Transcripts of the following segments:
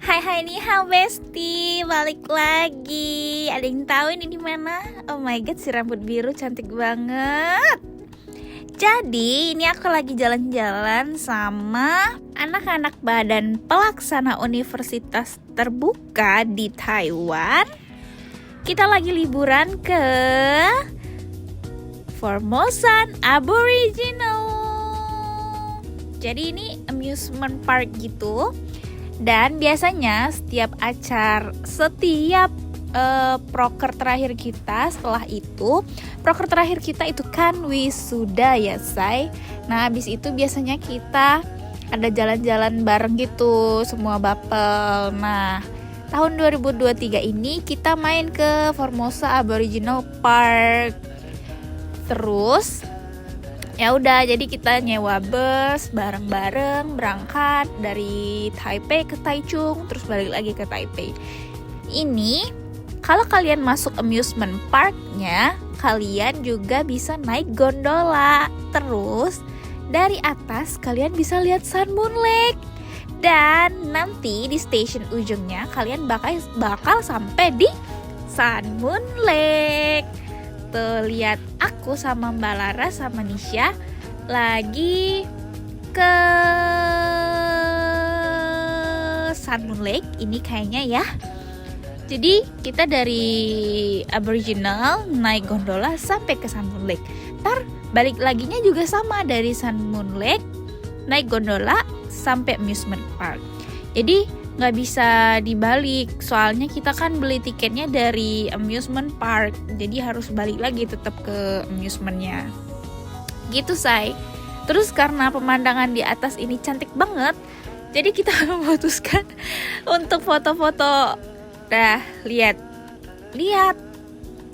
Hai ni hao Besti, balik lagi. Ada yang tahu ini di mana? Oh my god, si rambut biru cantik banget. Jadi ini aku lagi jalan-jalan sama anak-anak badan pelaksana universitas terbuka di Taiwan. Kita lagi liburan ke Formosan Aboriginal. Jadi ini amusement park gitu. Dan biasanya setiap proker terakhir kita proker terakhir kita itu kan wisuda ya say. Nah habis itu biasanya kita ada jalan-jalan bareng gitu semua bapel. Nah tahun 2023 ini kita main ke Formosa Aboriginal Park. Terus ya udah, jadi kita nyewa bus bareng-bareng berangkat dari Taipei ke Taichung, terus balik lagi ke Taipei. Ini kalau kalian masuk amusement parknya, kalian juga bisa naik gondola. Terus dari atas kalian bisa lihat Sun Moon Lake. Dan nanti di stasiun ujungnya kalian bakal sampai di Sun Moon Lake. Tuh lihat, aku sama Mbak Lara sama Nisha lagi ke Sun Moon Lake ini kayaknya ya. Jadi kita dari Aboriginal naik gondola sampai ke Sun Moon Lake. Ntar balik laginya juga sama, dari Sun Moon Lake naik gondola sampai amusement park. Jadi nggak bisa dibalik, soalnya kita kan beli tiketnya dari amusement park, jadi harus balik lagi tetap ke amusementnya gitu say. Terus karena pemandangan di atas ini cantik banget, jadi kita memutuskan untuk foto-foto. Lihat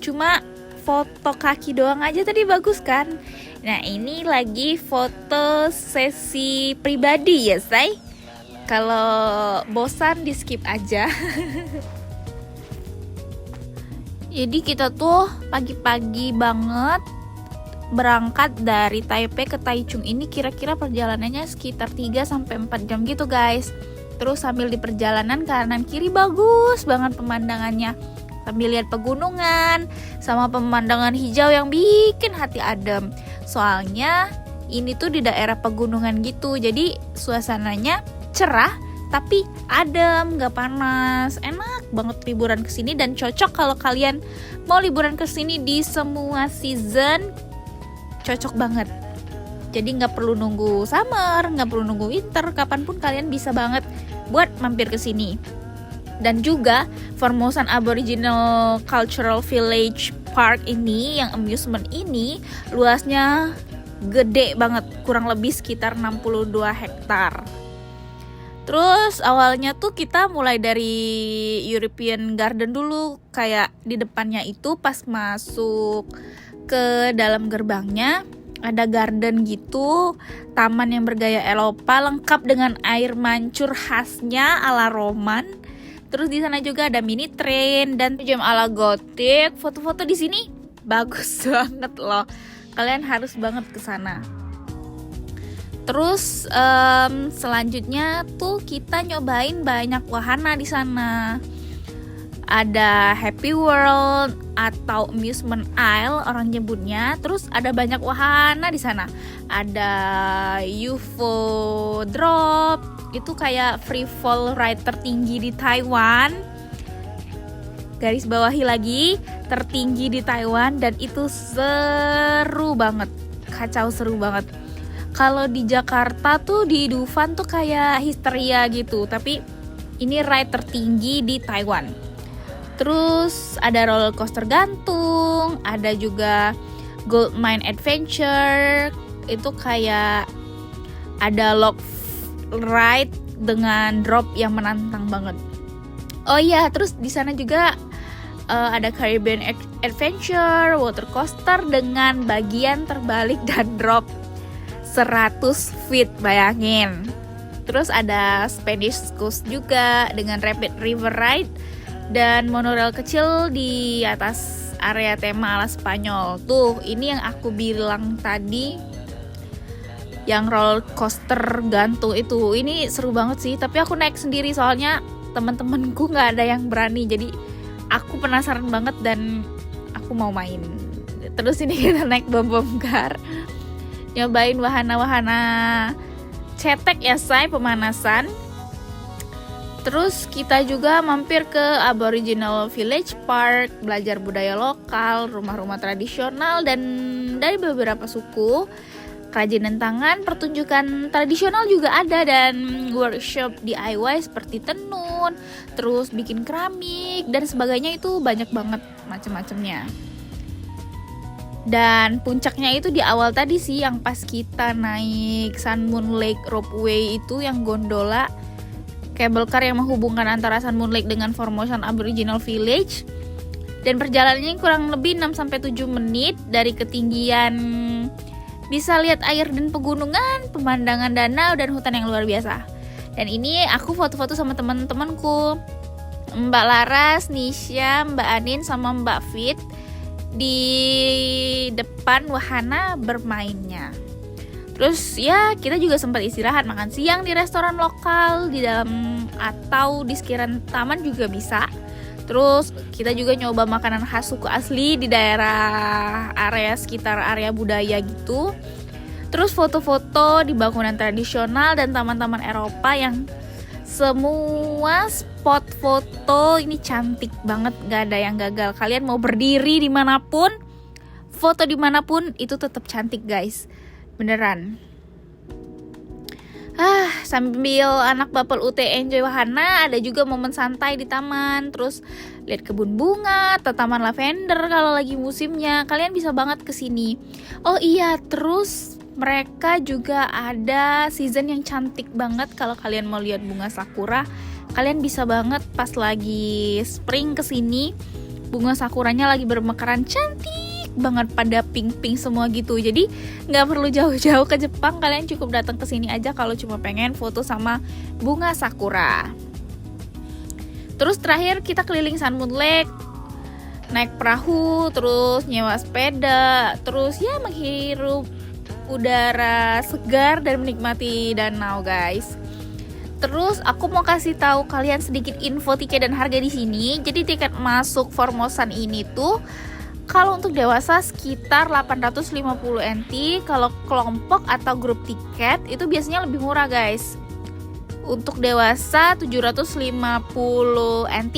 cuma foto kaki doang aja tadi bagus kan. Nah ini lagi foto sesi pribadi ya say. Kalau bosan di skip aja. Jadi kita tuh pagi-pagi banget berangkat dari Taipei ke Taichung. Ini kira-kira perjalanannya sekitar 3-4 jam gitu guys. Terus sambil di perjalanan kanan kiri bagus banget pemandangannya. Sambil lihat pegunungan sama pemandangan hijau yang bikin hati adem. Soalnya ini tuh di daerah pegunungan gitu. Jadi suasananya cerah tapi adem, gak panas, enak banget liburan kesini. Dan cocok kalau kalian mau liburan kesini di semua season, cocok banget. Jadi gak perlu nunggu summer, gak perlu nunggu winter, kapanpun kalian bisa banget buat mampir kesini. Dan juga Formosan Aboriginal Cultural Village Park ini, yang amusement ini luasnya gede banget, kurang lebih sekitar 62 hektar. Terus awalnya tuh kita mulai dari European Garden dulu, kayak di depannya itu pas masuk ke dalam gerbangnya ada garden gitu, taman yang bergaya Eropa lengkap dengan air mancur khasnya ala Roman. Terus di sana juga ada mini train dan museum ala gotik. Foto-foto di sini bagus banget loh. Kalian harus banget ke sana. Terus selanjutnya tuh kita nyobain banyak wahana di sana. Ada Happy World atau Amusement Isle orang nyebutnya. Terus ada banyak wahana di sana. Ada UFO Drop, itu kayak free fall ride tertinggi di Taiwan. Garis bawahi lagi, tertinggi di Taiwan, dan itu seru banget. Kacau seru banget. Kalau di Jakarta tuh di Dufan tuh kayak histeria gitu, tapi ini ride tertinggi di Taiwan. Terus ada roller coaster gantung, ada juga Gold Mine Adventure, itu kayak ada log ride dengan drop yang menantang banget. Oh iya, terus di sana juga ada Caribbean Adventure, water coaster dengan bagian terbalik dan drop 100 feet, bayangin. Terus ada Spanish Coast juga dengan Rapid River Ride dan monorail kecil di atas area tema ala Spanyol. Tuh, ini yang aku bilang tadi, yang roller coaster gantung itu. Ini seru banget sih, tapi aku naik sendiri soalnya teman-temanku nggak ada yang berani, jadi aku penasaran banget dan aku mau main. Terus ini kita naik bom car, nyobain wahana-wahana cetek ya say, pemanasan. Terus kita juga mampir ke Aboriginal Village Park, belajar budaya lokal, rumah-rumah tradisional dan dari beberapa suku. Kerajinan tangan, pertunjukan tradisional juga ada, dan workshop DIY seperti tenun, terus bikin keramik dan sebagainya, itu banyak banget macam-macamnya. Dan puncaknya itu di awal tadi sih, yang pas kita naik Sun Moon Lake Ropeway itu, yang gondola cable car yang menghubungkan antara Sun Moon Lake dengan Formosan Aboriginal Village. Dan perjalanannya kurang lebih 6-7 menit. Dari ketinggian bisa lihat air dan pegunungan, pemandangan danau dan hutan yang luar biasa. Dan ini aku foto-foto sama teman-temanku, Mbak Laras, Nisha, Mbak Anin sama Mbak Fit di depan wahana bermainnya. Terus ya kita juga sempat istirahat, makan siang di restoran lokal di dalam atau di sekitaran taman juga bisa. Terus kita juga nyoba makanan khas suku asli di daerah area sekitar area budaya gitu. Terus foto-foto di bangunan tradisional dan taman-taman Eropa, yang semua spot foto ini cantik banget, gak ada yang gagal. Kalian mau berdiri dimanapun, foto dimanapun, itu tetap cantik guys. Beneran. Sambil anak bapel UT enjoy wahana, ada juga momen santai di taman. Terus lihat kebun bunga atau taman lavender kalau lagi musimnya. Kalian bisa banget kesini. Oh iya, terus mereka juga ada season yang cantik banget. Kalau kalian mau lihat bunga sakura, kalian bisa banget pas lagi spring kesini. Bunga sakuranya lagi bermekaran cantik banget, pada pink semua gitu. Jadi nggak perlu jauh-jauh ke Jepang, kalian cukup datang ke sini aja kalau cuma pengen foto sama bunga sakura. Terus terakhir kita keliling Sun Moon Lake, naik perahu, terus nyewa sepeda, terus ya menghirup udara segar dan menikmati danau guys. Terus aku mau kasih tahu kalian sedikit info tiket dan harga di sini. Jadi tiket masuk Formosan ini tuh kalau untuk dewasa sekitar 850 NT, kalau kelompok atau grup tiket itu biasanya lebih murah guys. Untuk dewasa 750 NT.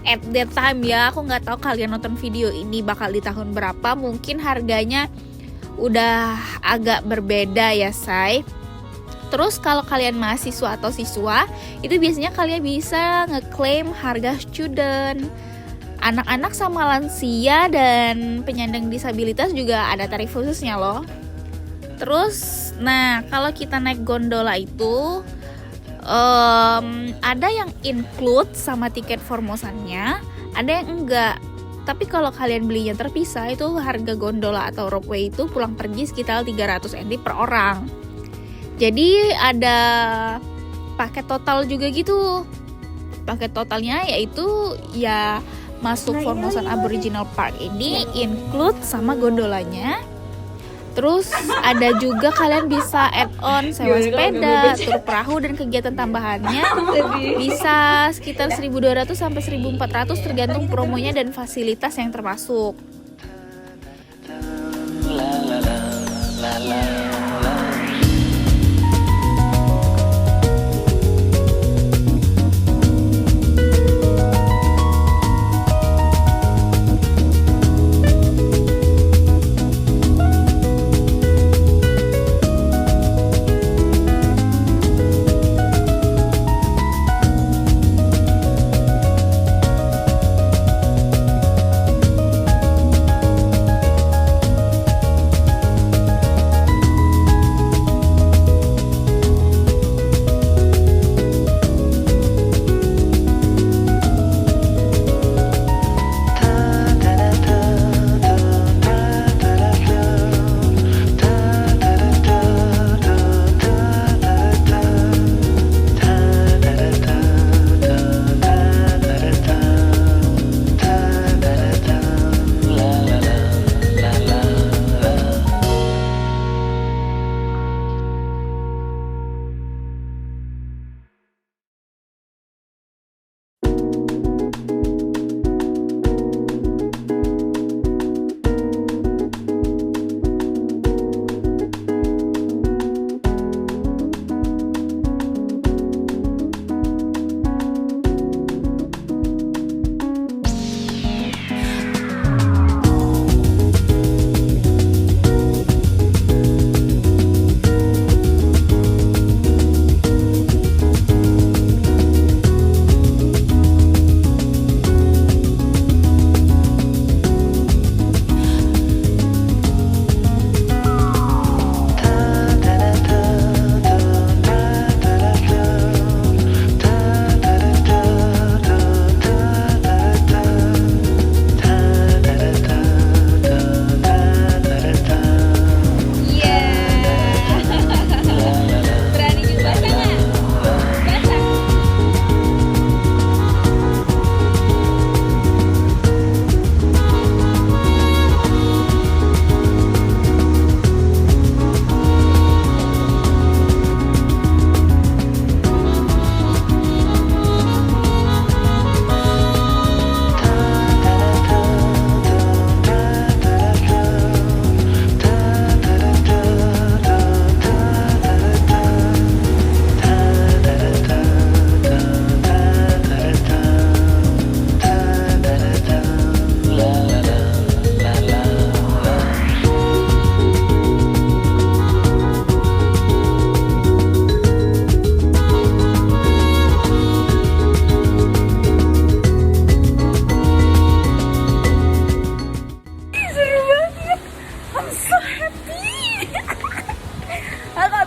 At that time ya, aku nggak tahu kalian nonton video ini bakal di tahun berapa, mungkin harganya udah agak berbeda ya say. Terus kalau kalian mahasiswa atau siswa, itu biasanya kalian bisa ngeklaim harga student. Anak-anak sama lansia dan penyandang disabilitas juga ada tarif khususnya loh. Terus, nah kalau kita naik gondola itu ada yang include sama tiket Formosannya, ada yang enggak. Tapi kalau kalian belinya terpisah, itu harga gondola atau ropeway itu pulang pergi sekitar 300 NT per orang. Jadi ada paket total juga gitu. Paket totalnya yaitu ya masuk Formosan Aboriginal Park ini include sama gondolanya. Terus ada juga kalian bisa add on sewa sepeda, tur perahu dan kegiatan tambahannya bisa sekitar 1.200 sampai 1.400 tergantung promonya dan fasilitas yang termasuk.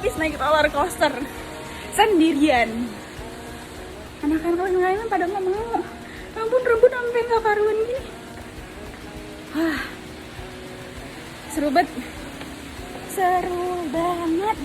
habis naik roller coaster sendirian. Anak-anak lain pada nggak mau. Ampun, rebut sampai nggak karuan gini. Seru banget. Seru banget.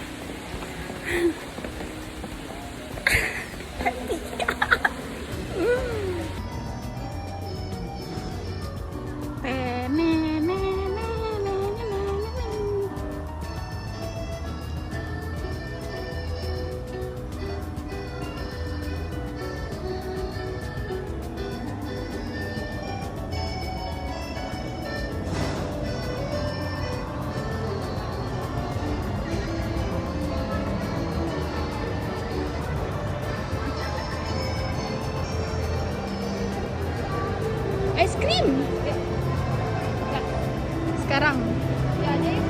Es krim. Sekarang. Ya aja ya.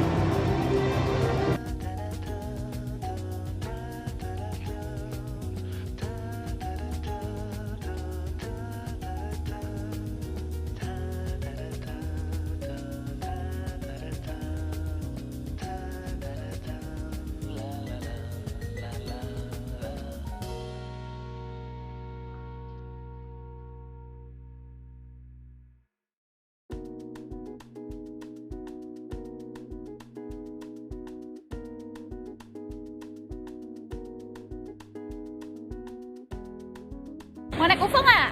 Mau naik UFO nggak?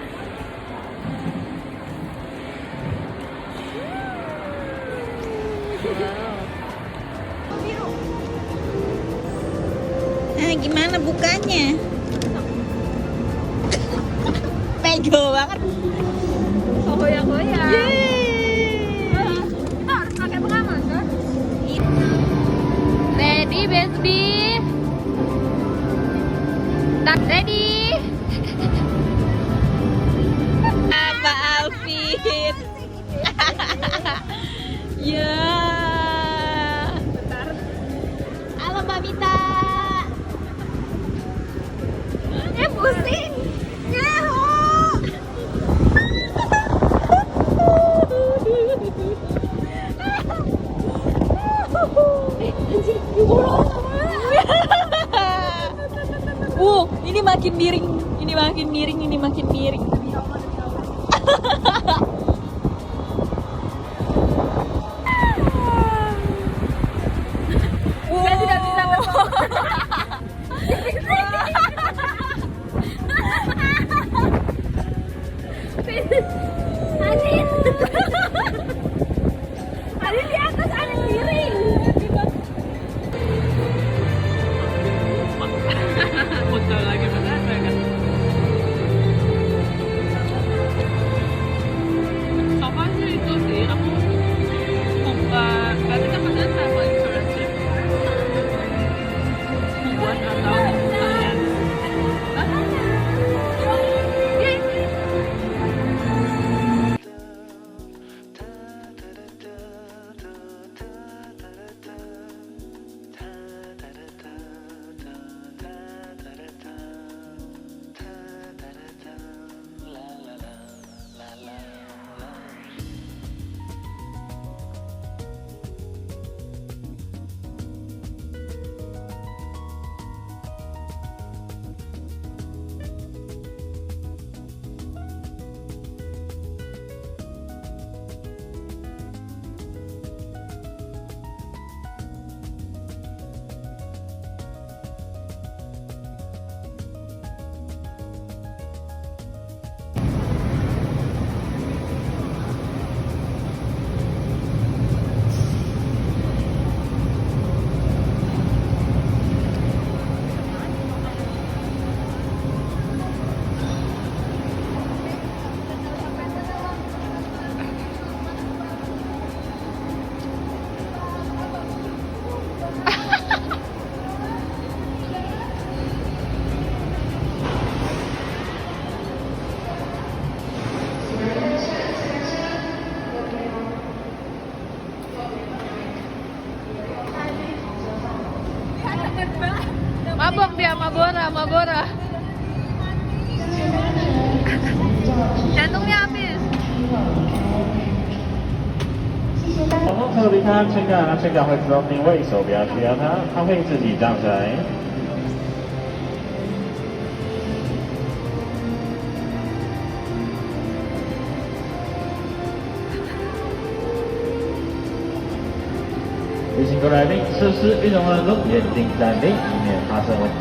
Gimana bukanya? Pego banget. Hoya-hoya. Kita harus pakai pengaman kan? Ready, baby? Tak ready? Alvin. Ya. Bentar. Halo Mbak Mita. Pusing. Yeho. Ini makin miring, ini makin miring, ini makin miring. Saya tidak bisa Adit di atas, Adit miring. Foto lagi benar kan? Sama sih itu sih, aku buka berarti kan maksudnya travel insurance buat atau kalian mabok dia, Mabora. Jantungnya habis. 然后车离开安全感，安全感会自动定位，手不要需要它，它会自己降下来。旅行过来宾，设施运动完后严禁暂停，以免发生问题。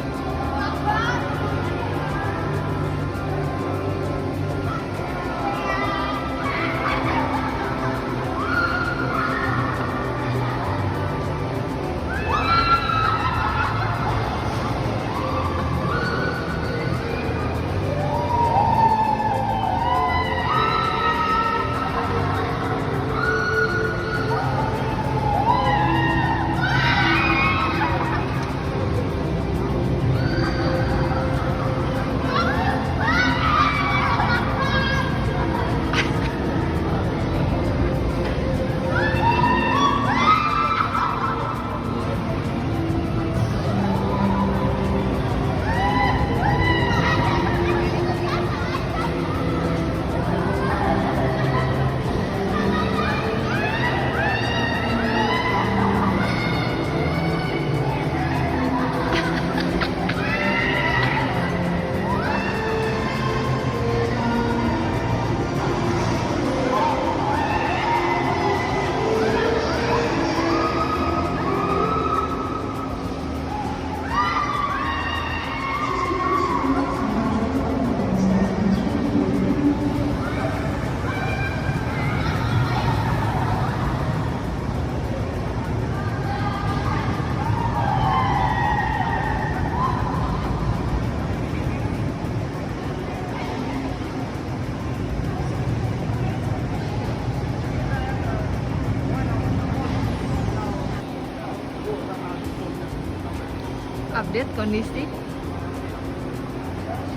Update kondisi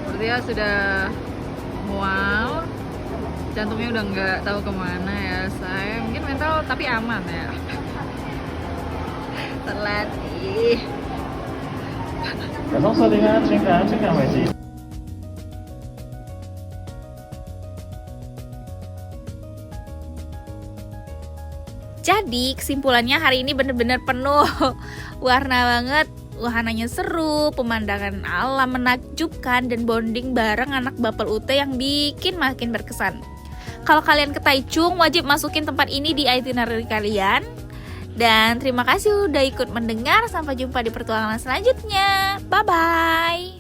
sepertinya sudah mual, jantungnya udah nggak tahu kemana ya. Saya mungkin mental tapi aman ya. Terlatih. 小松设定安全感，安全感会自己。 Jadi kesimpulannya hari ini bener-bener penuh warna banget, wahananya seru, pemandangan alam menakjubkan, dan bonding bareng anak Bapel UT yang bikin makin berkesan. Kalau kalian ke Taichung, wajib masukin tempat ini di itinerary kalian. Dan terima kasih udah ikut mendengar, sampai jumpa di pertualangan selanjutnya. Bye-bye!